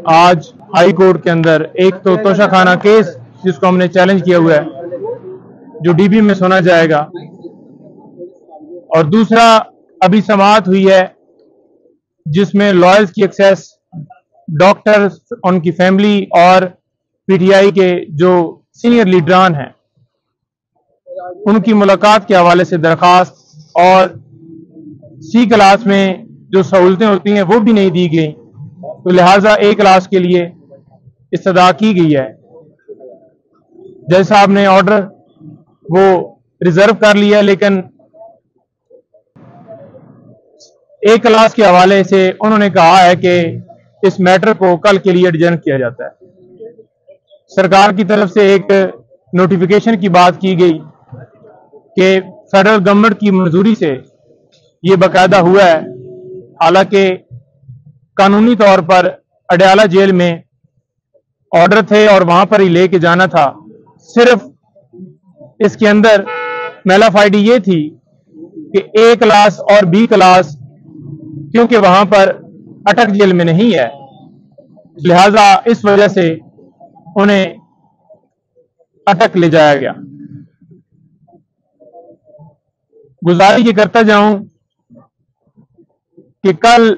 آج high court کے اندر ایک تو توشہ خانہ کیس جس کو ہم نے چیلنج کیا ہوا ہے جو ڈی بی میں سنا جائے گا، اور دوسرا ابھی سماعت ہوئی ہے جس میں لائرز کی ایکسیس، ڈاکٹرز، ان کی فیملی اور پی ٹی آئی کے جو سینئر لیڈران ہیں ان کی ملاقات کے حوالے سے درخواست، اور سی کلاس میں جو سہولتیں ہوتی ہیں وہ بھی نہیں دی گئی، تو لہٰذا اے کلاس کے لیے استدعا کی گئی ہے۔ جج صاحب نے آرڈر وہ ریزرو کر لیا، لیکن اے کلاس کے حوالے سے انہوں نے کہا ہے کہ اس میٹر کو کل کے لیے ایڈجرن کیا جاتا ہے۔ سرکار کی طرف سے ایک نوٹیفیکیشن کی بات کی گئی کہ فیڈرل گورنمنٹ کی منظوری سے یہ باقاعدہ ہوا ہے، حالانکہ قانونی طور پر اڈیالہ جیل میں آرڈر تھے اور وہاں پر ہی لے کے جانا تھا۔ صرف اس کے اندر میلافائڈی یہ تھی کہ اے کلاس اور بی کلاس کیونکہ وہاں پر اٹک جیل میں نہیں ہے، لہذا اس وجہ سے انہیں اٹک لے جایا گیا۔ گزارش یہ کرتا جاؤں کہ کل